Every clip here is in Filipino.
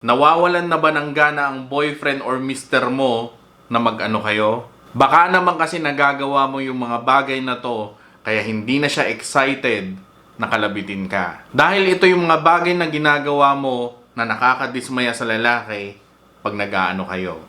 Nawawalan na ba ng gana ang boyfriend or mister mo na mag-ano kayo? Baka naman kasi nagagawa mo yung mga bagay na to kaya hindi na siya excited na kalabitin ka. Dahil ito yung mga bagay na ginagawa mo na nakakadismaya sa lalaki pag nag-aano kayo.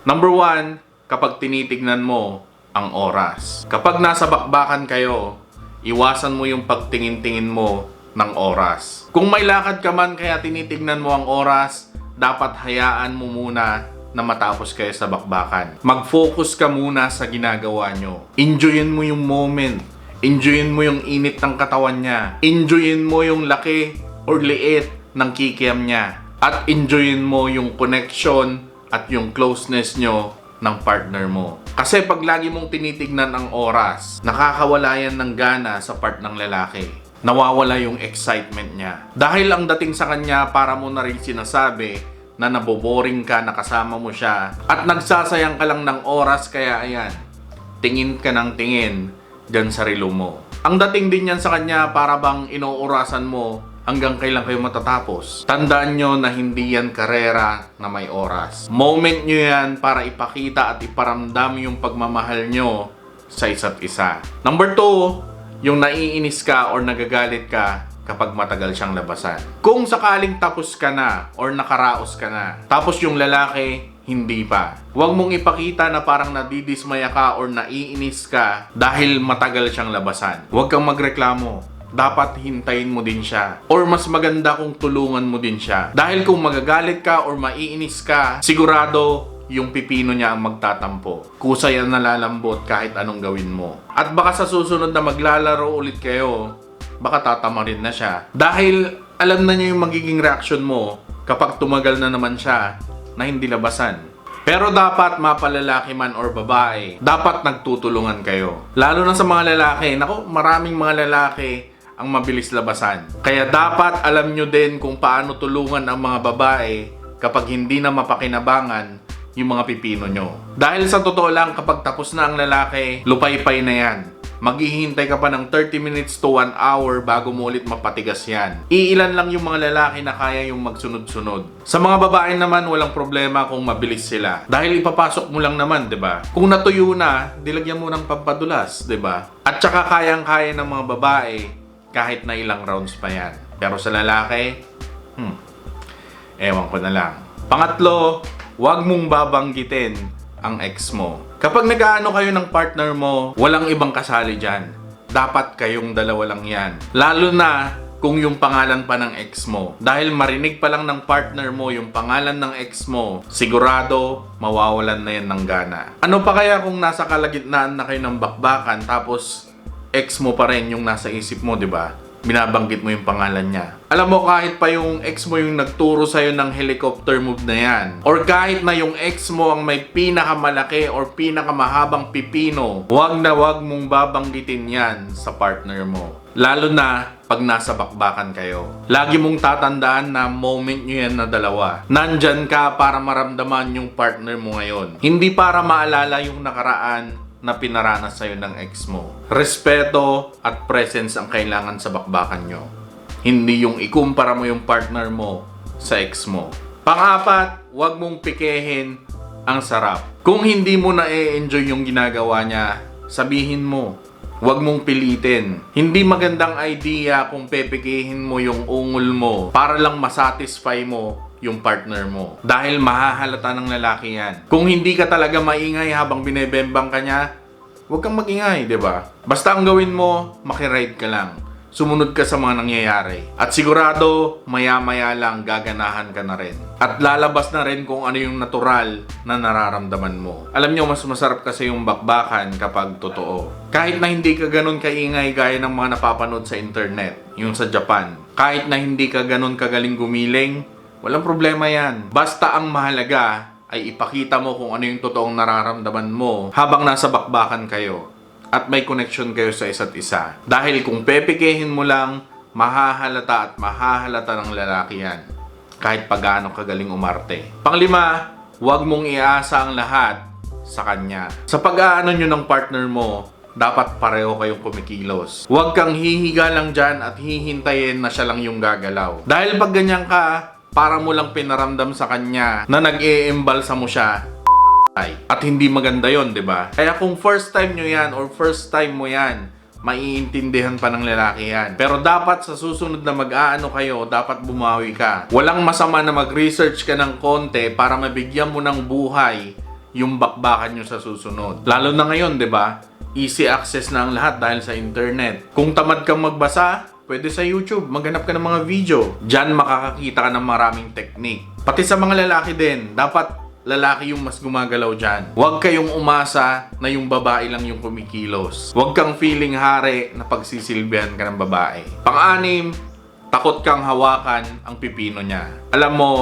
Number 1, kapag tinitignan mo ang oras. Kapag nasa bakbakan kayo, iwasan mo yung pagtingin-tingin mo ng oras. Kung may lakad ka man kaya tinitignan mo ang oras, dapat hayaan mo muna na matapos kayo sa bakbakan. Mag-focus ka muna sa ginagawa nyo. Enjoyin mo yung moment. Enjoyin mo yung init ng katawan niya. Enjoyin mo yung laki or liit ng kikiam niya. At enjoyin mo yung connection at yung closeness nyo ng partner mo. Kasi pag lagi mong tinitignan ang oras, nakakawala yan ng gana sa part ng lalaki. Nawawala yung excitement niya. Dahil ang dating sa kanya, para mo na rin sinasabi na naboboring ka, nakasama mo siya, at nagsasayang ka lang ng oras, kaya ayan, tingin ka ng tingin dyan sa relo mo. Ang dating din yan sa kanya, para bang inuurasan mo hanggang kailan kayo matatapos. Tandaan nyo na hindi yan karera na may oras. Moment nyo yan para ipakita at iparamdam yung pagmamahal nyo sa isa't isa. Number 2, yung naiinis ka or nagagalit ka kapag matagal siyang labasan. Kung sakaling tapos ka na or nakaraos ka na, tapos yung lalaki hindi pa, huwag mong ipakita na parang nadidismaya ka or naiinis ka dahil matagal siyang labasan. Huwag kang magreklamo. Dapat hintayin mo din siya. Or mas maganda kung tulungan mo din siya. Dahil kung magagalit ka or maiinis ka, sigurado yung pipino niya ang magtatampo. Kusa yan nalalambot kahit anong gawin mo. At baka sa susunod na maglalaro ulit kayo, baka tatama rin na siya. Dahil alam na niya yung magiging reaction mo kapag tumagal na naman siya na hindi labasan. Pero dapat mapalalaki man or babae, dapat nagtutulungan kayo. Lalo na sa mga lalaki. Nako, maraming mga lalaki ang mabilis labasan. Kaya dapat alam nyo din kung paano tulungan ang mga babae kapag hindi na mapakinabangan yung mga pipino nyo. Dahil sa totoo lang, kapag tapos na ang lalaki, lupay-pay na yan. Maghihintay ka pa ng 30 minutes to 1 hour bago mo ulit mapatigas yan. Iilan lang yung mga lalaki na kaya yung magsunod-sunod. Sa mga babae naman, walang problema kung mabilis sila. Dahil ipapasok mo lang naman, 'di ba? Kung natuyo na, dilagyan mo ng pampadulas, 'di ba? At saka kayang-kaya ng mga babae kahit na ilang rounds pa yan. Pero sa lalaki, ewan ko na lang. Pangatlo, huwag mong babanggitin ang ex mo. Kapag nag-aano kayo ng partner mo, walang ibang kasali dyan. Dapat kayong dalawa lang yan. Lalo na kung yung pangalan pa ng ex mo. Dahil marinig pa lang ng partner mo yung pangalan ng ex mo, sigurado mawawalan na yan ng gana. Ano pa kaya kung nasa kalagitnaan na kayo ng bakbakan tapos ex mo pa rin yung nasa isip mo, di ba? Binabanggit mo yung pangalan niya. Alam mo, kahit pa yung ex mo yung nagturo sa'yo ng helicopter move na yan, or kahit na yung ex mo ang may pinakamalaki or pinakamahabang pipino, wag na wag mong babanggitin yan sa partner mo. Lalo na pag nasa bakbakan kayo. Lagi mong tatandaan na moment nyo yan na dalawa. Nandyan ka para maramdaman yung partner mo ngayon. Hindi para maalala yung nakaraan na pinaranas sa'yo ng ex mo. Respeto at presence ang kailangan sa bakbakan nyo. Hindi yung ikumpara mo yung partner mo sa ex mo. Pang-apat, huwag mong pikehin ang sarap. Kung hindi mo na-enjoy yung ginagawa niya, sabihin mo. Huwag mong pilitin. Hindi magandang idea kung pepekehin mo yung ungol mo para lang masatisfy mo yung partner mo. Dahil mahahalata ng lalaki yan. Kung hindi ka talaga maingay habang binebembang ka niya, huwag kang magingay, di ba? Basta ang gawin mo, makiride ka lang. Sumunod ka sa mga nangyayari. At sigurado, maya-maya lang gaganahan ka na rin. At lalabas na rin kung ano yung natural na nararamdaman mo. Alam nyo, mas masarap kasi yung bakbakan kapag totoo. Kahit na hindi ka ganun kaingay gaya ng mga napapanood sa internet, yung sa Japan. Kahit na hindi ka ganun kagaling gumiling, walang problema yan. Basta ang mahalaga ay ipakita mo kung ano yung totoong nararamdaman mo habang nasa bakbakan kayo at may connection kayo sa isa't isa. Dahil kung pepikehin mo lang, mahahalata at mahahalata ng lalaki yan. Kahit pagaano kagaling umarte. Panglima, huwag mong iasa ang lahat sa kanya. Sa pag-aano nyo ng partner mo, dapat pareho kayong kumikilos. Huwag kang hihiga lang dyan at hihintayin na siya lang yung gagalaw. Dahil pag ganyan ka, para mo lang pinaramdam sa kanya na nag-e-embalsa mo siya, at hindi maganda yon, di ba? Kaya kung first time nyo yan or first time mo yan, maiintindihan pa ng lalaki yan. Pero dapat sa susunod na mag-aano kayo, dapat bumawi ka. Walang masama na mag-research ka ng konti para mabigyan mo ng buhay yung bakbakan nyo sa susunod. Lalo na ngayon, di ba? Easy access na ang lahat dahil sa internet. Kung tamad kang magbasa, pwede sa YouTube, maghanap ka ng mga video. Diyan makakakita ka ng maraming technique. Pati sa mga lalaki din, dapat lalaki yung mas gumagalaw dyan. Huwag kayong umasa na yung babae lang yung kumikilos. Huwag kang feeling hari na pagsisilbihan ka ng babae. Pang-anim, takot kang hawakan ang pipino niya. Alam mo,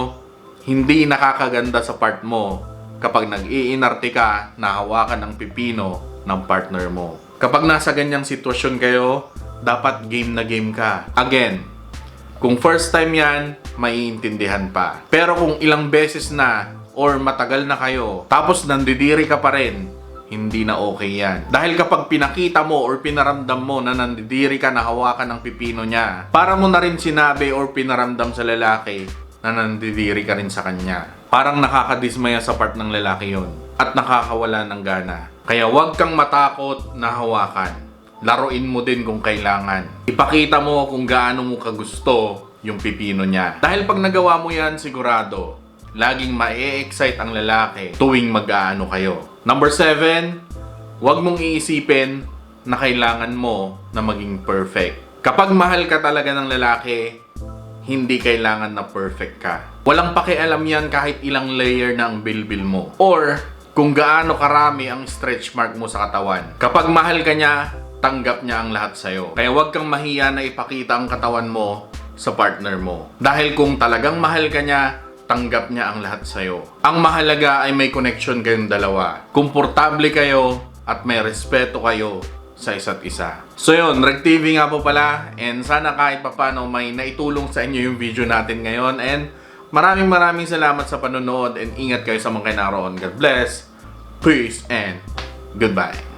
hindi nakakaganda sa part mo kapag nag-iinarte ka na hawakan ang pipino ng partner mo. Kapag nasa ganyang sitwasyon kayo, dapat game na game ka. Again, kung first time yan, maiintindihan pa. Pero kung ilang beses na or matagal na kayo, tapos nandidiri ka pa rin, hindi na okay yan. Dahil kapag pinakita mo or pinaramdam mo na nandidiri ka na hawakan ng pipino niya, para mo na rin sinabi or pinaramdam sa lalaki na nandidiri ka rin sa kanya. Parang nakakadismaya sa part ng lalaki yon at nakakawala ng gana. Kaya huwag kang matakot na hawakan. Laruin mo din kung kailangan. Ipakita mo kung gaano mo kagusto yung pipino niya. Dahil pag nagawa mo yan, sigurado, laging ma-excite ang lalaki tuwing mag-aano kayo. Number 7, huwag mong iisipin na kailangan mo na maging perfect. Kapag mahal ka talaga ng lalaki, hindi kailangan na perfect ka. Walang pakialam yan kahit ilang layer na ang bilbil mo. Or, kung gaano karami ang stretch mark mo sa katawan. Kapag mahal ka niya, tanggap niya ang lahat sa'yo. Kaya huwag kang mahiya na ipakita ang katawan mo sa partner mo. Dahil kung talagang mahal ka niya, tanggap niya ang lahat sa'yo. Ang mahalaga ay may connection kayong dalawa. Komportable kayo at may respeto kayo sa isa't isa. So yun, Reg TV nga po pala, and sana kahit papano may naitulong sa inyo yung video natin ngayon, and maraming salamat sa panonood, and ingat kayo sa mga kinaroon. God bless, peace, and goodbye.